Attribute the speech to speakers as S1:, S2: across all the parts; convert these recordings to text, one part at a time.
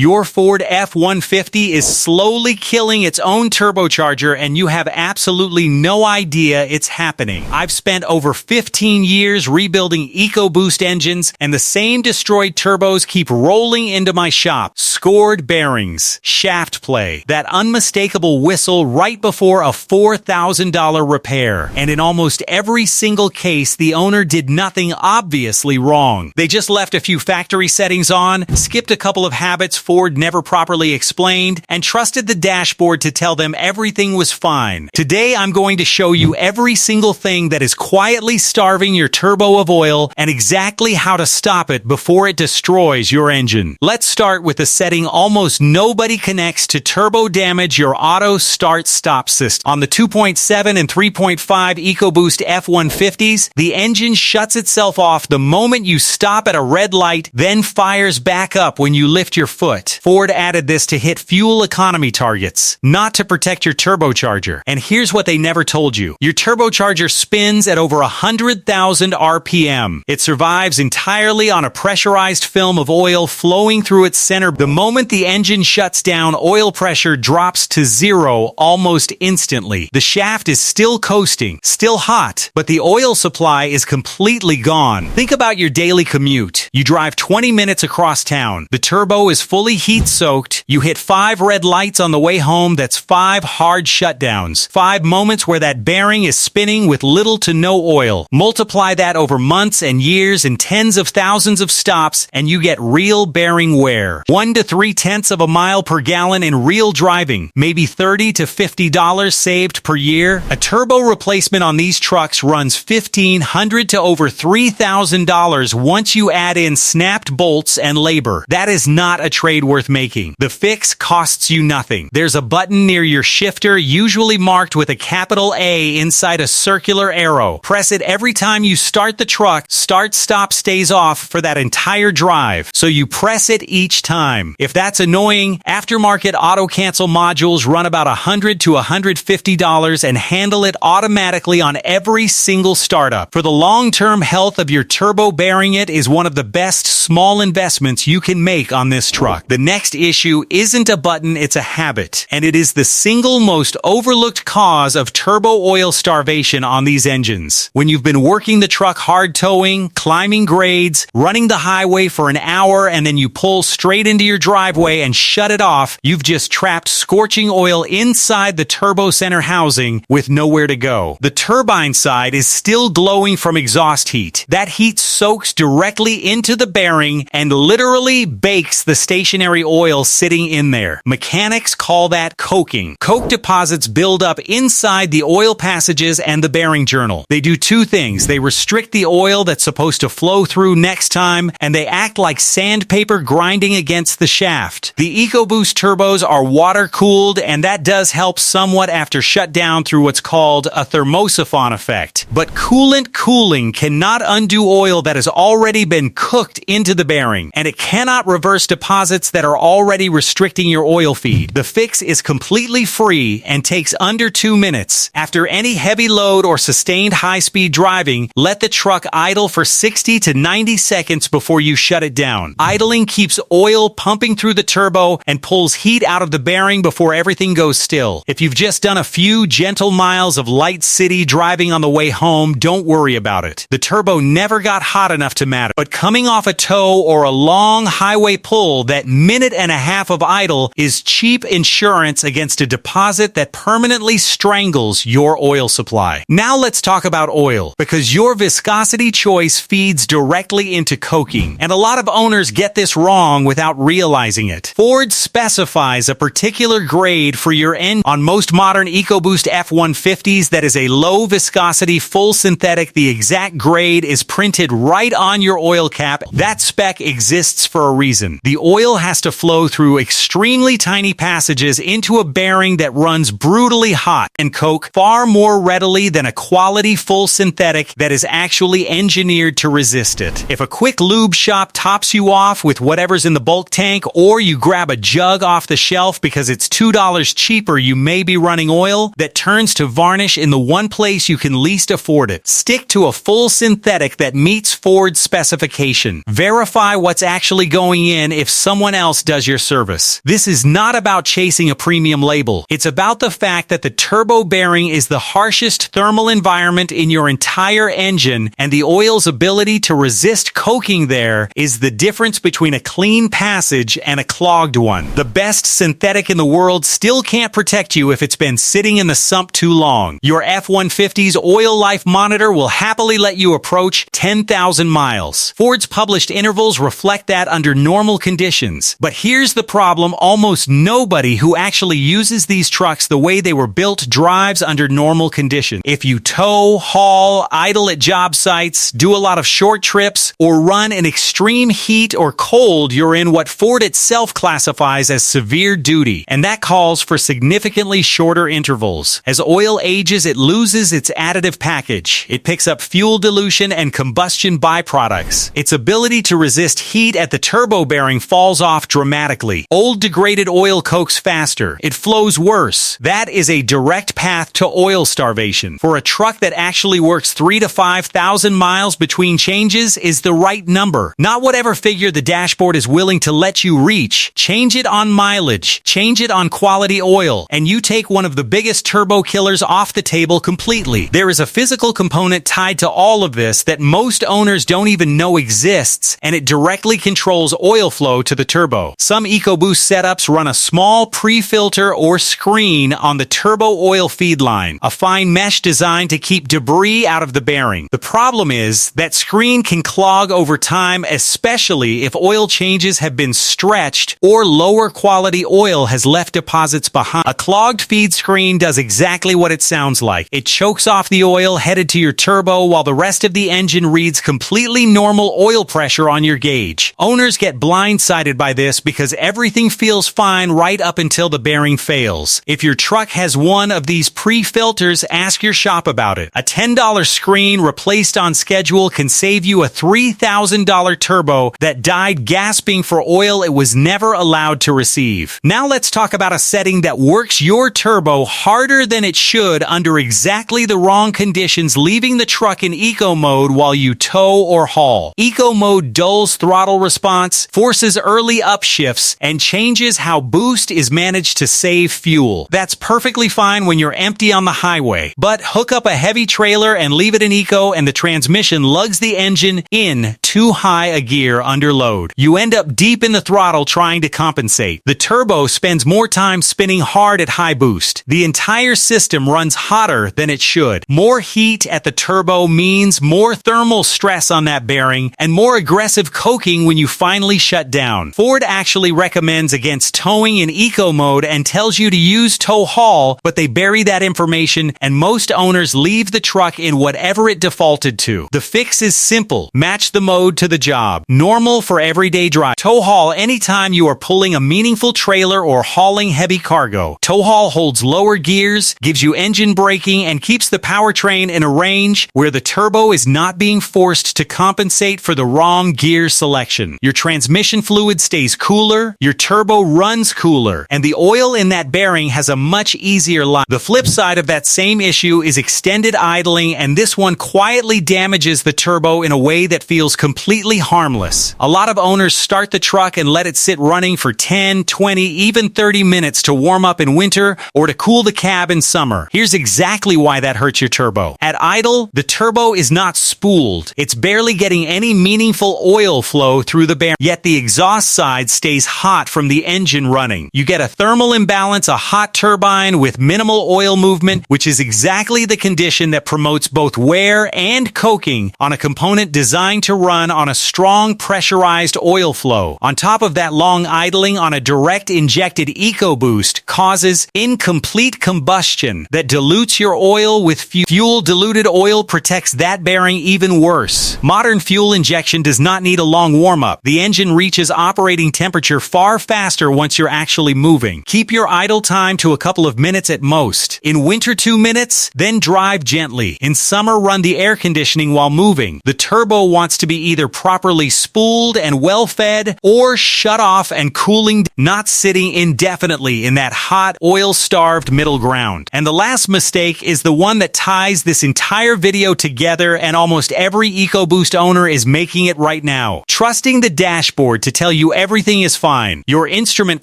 S1: Your Ford F-150 is slowly killing its own turbocharger, and you have absolutely no idea it's happening. I've spent over 15 years rebuilding EcoBoost engines, and the same destroyed turbos keep rolling into my shop. Scored bearings, shaft play, that unmistakable whistle right before a $4,000 repair. And in almost every single case, the owner did nothing obviously wrong. They just left a few factory settings on, skipped a couple of habits Ford never properly explained, and trusted the dashboard to tell them everything was fine. Today, I'm going to show you every single thing that is quietly starving your turbo of oil and exactly how to stop it before it destroys your engine. Let's start with the setting almost nobody connects to turbo damage your auto start-stop system. On the 2.7 and 3.5 EcoBoost F-150s, the engine shuts itself off the moment you stop at a red light, then fires back up when you lift your foot. Ford added this to hit fuel economy targets, not to protect your turbocharger. And here's what they never told you. Your turbocharger spins at over 100,000 RPM. It survives entirely on a pressurized film of oil flowing through its center. The moment the engine shuts down, oil pressure drops to zero almost instantly. The shaft is still coasting, still hot, but the oil supply is completely gone. Think about your daily commute. You drive 20 minutes across town. The turbo is fully heat-soaked. You hit 5 red lights on the way home. That's 5 hard shutdowns. 5 moments where that bearing is spinning with little to no oil. Multiply that over months and years and tens of thousands of stops, and you get real bearing wear. 1 to 3/10 of a mile per gallon in real driving. Maybe $30 to $50 saved per year. A turbo replacement on these trucks runs $1,500 to over $3,000 once you add in snapped bolts and labor. That is not a trade worth making. The fix costs you nothing. There's a button near your shifter, usually marked with a capital A inside a circular arrow. Press it every time you start the truck. Start-stop stays off for that entire drive, so you press it each time. If that's annoying, aftermarket auto-cancel modules run about $100 to $150 and handle it automatically on every single startup. For the long-term health of your turbo, bearing it is one of the best small investments you can make on this truck. The next issue isn't a button, it's a habit, and it is the single most overlooked cause of turbo oil starvation on these engines. When you've been working the truck hard towing, climbing grades, running the highway for an hour, and then you pull straight into your driveway and shut it off, you've just trapped scorching oil inside the turbo center housing with nowhere to go. The turbine side is still glowing from exhaust heat. That heat soaks directly into the bearing and literally bakes the stationary oil sitting in there. Mechanics call that coking. Coke deposits build up inside the oil passages and the bearing journal. They do two things. They restrict the oil that's supposed to flow through next time, and they act like sandpaper grinding against the shaft. The EcoBoost turbos are water-cooled, and that does help somewhat after shutdown through what's called a thermosiphon effect. But coolant cooling cannot undo oil that has already been cooked into the bearing, and it cannot reverse deposits that are already restricting your oil feed. The fix is completely free and takes under 2 minutes. After any heavy load or sustained high-speed driving, let the truck idle for 60 to 90 seconds before you shut it down. Idling keeps oil pumping through the turbo and pulls heat out of the bearing before everything goes still. If you've just done a few gentle miles of light city driving on the way home, don't worry about it. The turbo never got hot enough to matter. But coming off a tow or a long highway pull, that minute and a half of idle is cheap insurance against a deposit that permanently strangles your oil supply. Now let's talk about oil, because your viscosity choice feeds directly into coking, and a lot of owners get this wrong without realizing it. Ford specifies a particular grade for your engine. On most modern EcoBoost F-150s, that is a low viscosity full synthetic. The exact grade is printed right on your oil cap. That spec exists for a reason. The oil has to flow through extremely tiny passages into a bearing that runs brutally hot and coke far more readily than a quality full synthetic that is actually engineered to resist it. If a quick lube shop tops you off with whatever's in the bulk tank, or you grab a jug off the shelf because it's $2 cheaper, you may be running oil that turns to varnish in the one place you can least afford it. Stick to a full synthetic that meets Ford's specification. Verify what's actually going in. If someone someone else does your service. This is not about chasing a premium label. It's about the fact that the turbo bearing is the harshest thermal environment in your entire engine, and the oil's ability to resist coking there is the difference between a clean passage and a clogged one. The best synthetic in the world still can't protect you if it's been sitting in the sump too long. Your F-150's oil life monitor will happily let you approach 10,000 miles. Ford's published intervals reflect that under normal conditions. But here's the problem: almost nobody who actually uses these trucks the way they were built drives under normal conditions. If you tow, haul, idle at job sites, do a lot of short trips, or run in extreme heat or cold, you're in what Ford itself classifies as severe duty, and that calls for significantly shorter intervals. As oil ages, it loses its additive package. It picks up fuel dilution and combustion byproducts. Its ability to resist heat at the turbo bearing falls off dramatically. Old degraded oil cokes faster. It flows worse. That is a direct path to oil starvation. For a truck that actually works 3,000 to 5,000 miles between changes is the right number, not whatever figure the dashboard is willing to let you reach. Change it on mileage, change it on quality oil, and you take one of the biggest turbo killers off the table completely. There is a physical component tied to all of this that most owners don't even know exists, and it directly controls oil flow to the turbo. Some EcoBoost setups run a small pre-filter or screen on the turbo oil feed line, a fine mesh designed to keep debris out of the bearing. The problem is that screen can clog over time, especially if oil changes have been stretched or lower quality oil has left deposits behind. A clogged feed screen does exactly what it sounds like. It chokes off the oil headed to your turbo while the rest of the engine reads completely normal oil pressure on your gauge. Owners get blindsided by this because everything feels fine right up until the bearing fails. If your truck has one of these pre-filters, ask your shop about it. A $10 screen replaced on schedule can save you a $3,000 turbo that died gasping for oil it was never allowed to receive. Now let's talk about a setting that works your turbo harder than it should under exactly the wrong conditions, leaving the truck in eco mode while you tow or haul. Eco mode dulls throttle response, forces early upshifts, and changes how boost is managed to save fuel. That's perfectly fine when you're empty on the highway, but hook up a heavy trailer and leave it in eco and the transmission lugs the engine in too high a gear under load. You end up deep in the throttle trying to compensate. The turbo spends more time spinning hard at high boost. The entire system runs hotter than it should. More heat at the turbo means more thermal stress on that bearing and more aggressive coking when you finally shut down. Ford actually recommends against towing in eco mode and tells you to use tow haul, but they bury that information and most owners leave the truck in whatever it defaulted to. The fix is simple. Match the mode to the job. Normal for everyday drive. Tow haul anytime you are pulling a meaningful trailer or hauling heavy cargo. Tow haul holds lower gears, gives you engine braking, and keeps the powertrain in a range where the turbo is not being forced to compensate for the wrong gear selection. Your transmission fluid stays cooler, your turbo runs cooler, and the oil in that bearing has a much easier life. The flip side of that same issue is extended idling, and this one quietly damages the turbo in a way that feels completely harmless. A lot of owners start the truck and let it sit running for 10, 20, even 30 minutes to warm up in winter or to cool the cab in summer. Here's exactly why that hurts your turbo. At idle, the turbo is not spooled. It's barely getting any meaningful oil flow through the bearing, yet the exhaust side stays hot from the engine running. You get a thermal imbalance, a hot turbine with minimal oil movement, which is exactly the condition that promotes both wear and coking on a component designed to run on a strong pressurized oil flow. On top of that, long idling on a direct injected EcoBoost causes incomplete combustion that dilutes your oil with fuel. Diluted oil protects that bearing even worse. Modern fuel injection does not need a long warm-up. The engine reaches operating temperature far faster once you're actually moving. Keep your idle time to a couple of minutes at most. In winter, 2 minutes, then drive gently. In summer, run the air conditioning while moving. The turbo wants to be either properly spooled and well-fed or shut off and cooling, not sitting indefinitely in that hot, oil-starved middle ground. And the last mistake is the one that ties this entire video together, and almost every EcoBoost owner is making it right now. Trusting the dashboard to tell you you everything is fine. Your instrument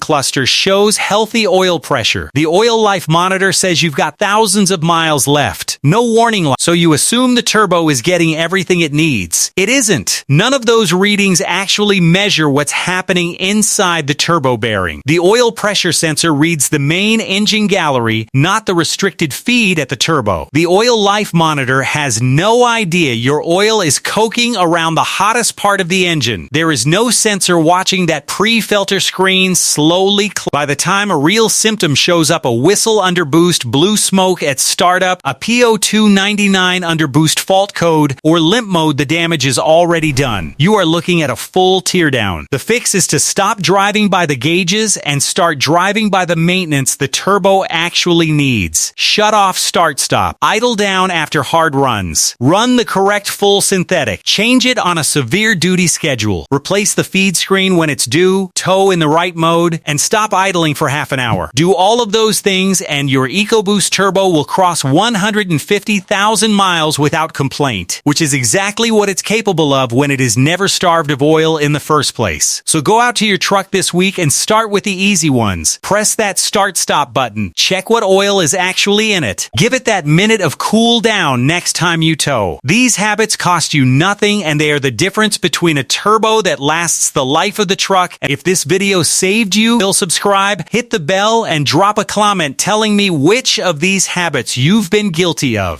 S1: cluster shows healthy oil pressure. The oil life monitor says you've got thousands of miles left. No warning light, so you assume the turbo is getting everything it needs. It isn't. None of those readings actually measure what's happening inside the turbo bearing. The oil pressure sensor reads the main engine gallery, not the restricted feed at the turbo. The oil life monitor has no idea your oil is coking around the hottest part of the engine. There is no sensor watching that pre-filter screen slowly by the time a real symptom shows up: a whistle under boost, blue smoke at startup, a PO299 under boost fault code, or limp mode, the damage is already done. You are looking at a full teardown. The fix is to stop driving by the gauges and start driving by the maintenance the turbo actually needs. Shut off start-stop. Idle down after hard runs. Run the correct full synthetic. Change it on a severe duty schedule. Replace the feed screen when it's due, tow in the right mode, and stop idling for half an hour. Do all of those things and your EcoBoost Turbo will cross 150,000 miles without complaint, which is exactly what it's capable of when it is never starved of oil in the first place. So go out to your truck this week and start with the easy ones. Press that start-stop button. Check what oil is actually in it. Give it that minute of cool down next time you tow. These habits cost you nothing, and they are the difference between a turbo that lasts the life of the truck. If this video saved you, subscribe, hit the bell, and drop a comment telling me which of these habits you've been guilty of.